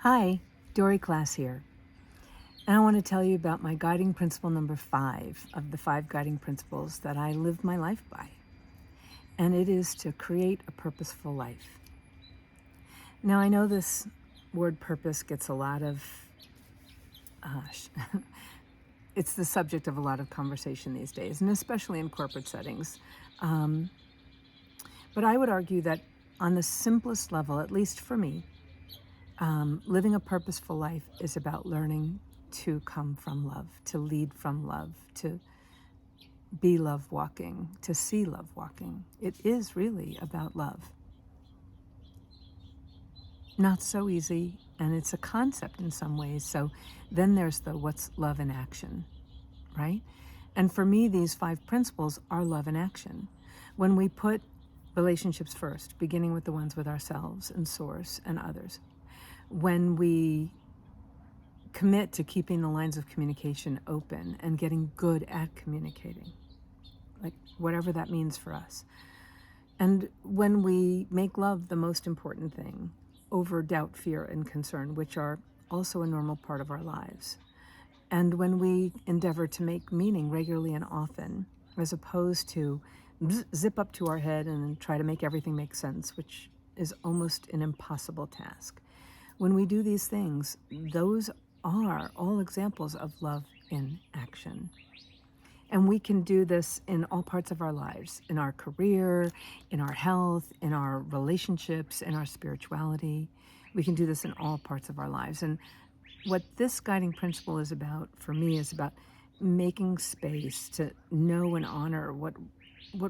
Hi, Dory Class here. And I want to tell you about my guiding principle number 5 of the 5 guiding principles that I live my life by. And it is to create a purposeful life. Now, I know this word purpose gets a lot of, it's the subject of a lot of conversation these days, and especially in corporate settings. But I would argue that on the simplest level, at least for me, living a purposeful life is about learning to come from love, to lead from love, to be love walking, to see love walking. It is really about love. Not so easy, and it's a concept in some ways. So then there's the what's love in action, right? And for me, these 5 principles are love in action. When we put relationships first, beginning with the ones with ourselves and Source and others, when we commit to keeping the lines of communication open and getting good at communicating, like whatever that means for us. And when we make love the most important thing over doubt, fear, and concern, which are also a normal part of our lives. And when we endeavor to make meaning regularly and often, as opposed to zip up to our head and try to make everything make sense, which is almost an impossible task. When we do these things, those are all examples of love in action. And we can do this in all parts of our lives, in our career, in our health, in our relationships, in our spirituality. We can do this in all parts of our lives. And what this guiding principle is about, for me, is about making space to know and honor what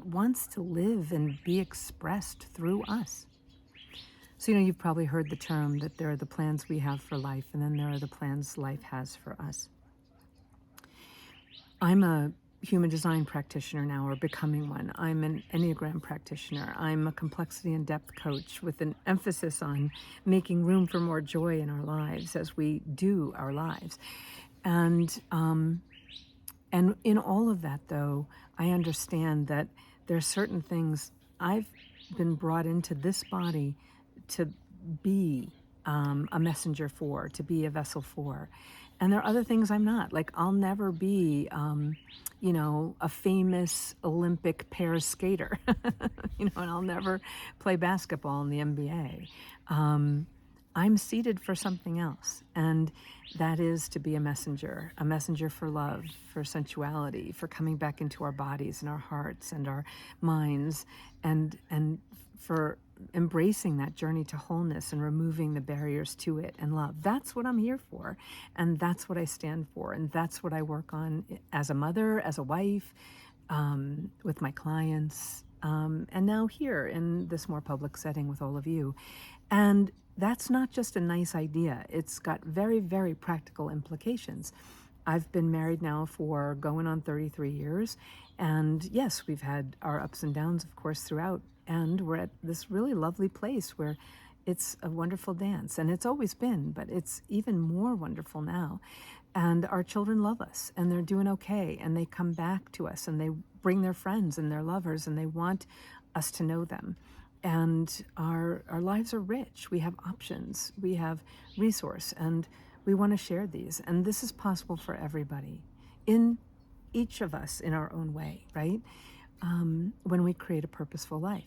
wants to live and be expressed through us. So, you've probably heard the term that there are the plans we have for life, and then there are the plans life has for us. I'm a human design practitioner now, or becoming one. I'm an Enneagram practitioner. I'm a complexity and depth coach with an emphasis on making room for more joy in our lives as we do our lives. And in all of that, though, I understand that there are certain things I've been brought into this body to be a messenger for, to be a vessel for. And there are other things I'm not. Like, I'll never be, a famous Olympic pair skater, and I'll never play basketball in the NBA. I'm seated for something else, and that is to be a messenger for love, for sensuality, for coming back into our bodies and our hearts and our minds, and for embracing that journey to wholeness and removing the barriers to it and love. That's what I'm here for, and that's what I stand for, and that's what I work on as a mother, as a wife, with my clients, and now here in this more public setting with all of you. And that's not just a nice idea. It's got very, very practical implications. I've been married now for going on 33 years. And yes, we've had our ups and downs, of course, throughout. And we're at this really lovely place where it's a wonderful dance. And it's always been, but it's even more wonderful now. And our children love us, and they're doing okay. And they come back to us, and they bring their friends and their lovers, and they want us to know them. And our lives are rich. We have options, we have resource, and we want to share these. And this is possible for everybody, in each of us in our own way, right? When we create a purposeful life.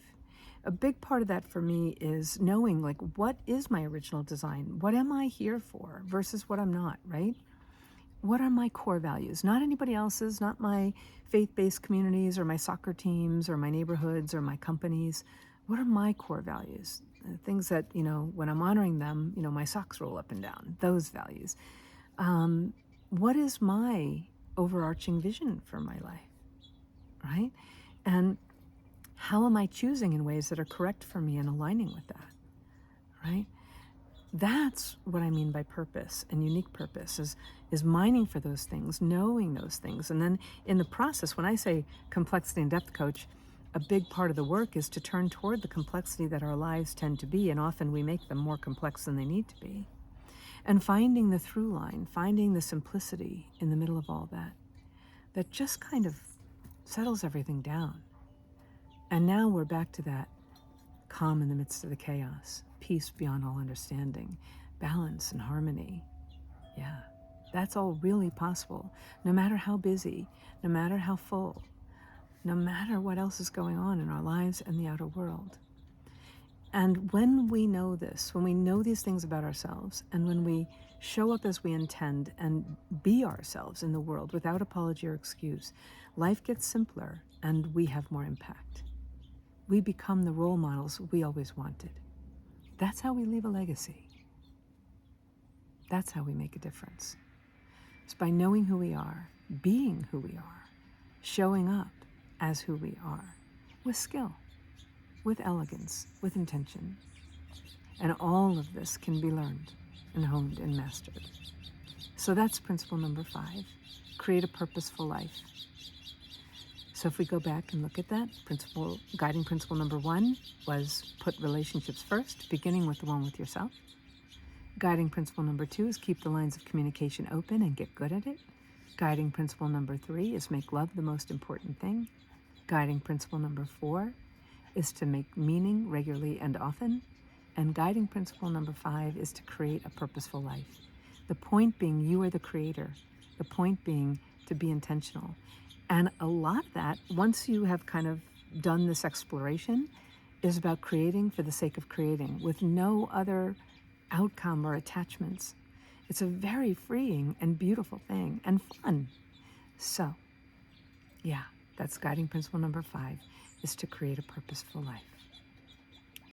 A big part of that for me is knowing, like, what is my original design? What am I here for versus what I'm not, right? What are my core values? Not anybody else's, not my faith-based communities or my soccer teams or my neighborhoods or my companies. What are my core values? Things that, when I'm honoring them, my socks roll up and down, those values. What is my overarching vision for my life, right? And how am I choosing in ways that are correct for me and aligning with that, right? That's what I mean by purpose and unique purpose, is mining for those things, knowing those things. And then in the process, when I say complexity and depth coach, a big part of the work is to turn toward the complexity that our lives tend to be, and often we make them more complex than they need to be. And finding the through line, finding the simplicity in the middle of all that just kind of settles everything down. And now we're back to that calm in the midst of the chaos, peace beyond all understanding, balance and harmony. Yeah, that's all really possible, no matter how busy, no matter how full, no matter what else is going on in our lives and the outer world. And when we know this, when we know these things about ourselves, and when we show up as we intend and be ourselves in the world without apology or excuse, life gets simpler and we have more impact. We become the role models we always wanted. That's how we leave a legacy. That's how we make a difference. It's by knowing who we are, being who we are, showing up as who we are, with skill, with elegance, with intention. And all of this can be learned and honed and mastered. So that's principle number 5, create a purposeful life. So if we go back and look at that, guiding principle number 1 was put relationships first, beginning with the one with yourself. Guiding principle number 2 is keep the lines of communication open and get good at it. Guiding principle number 3 is make love the most important thing. Guiding principle number 4 is to make meaning regularly and often. And guiding principle number 5 is to create a purposeful life. The point being you are the creator. The point being to be intentional. And a lot of that, once you have kind of done this exploration, is about creating for the sake of creating with no other outcome or attachments. It's a very freeing and beautiful thing and fun. So, yeah, that's guiding principle number 5, is to create a purposeful life.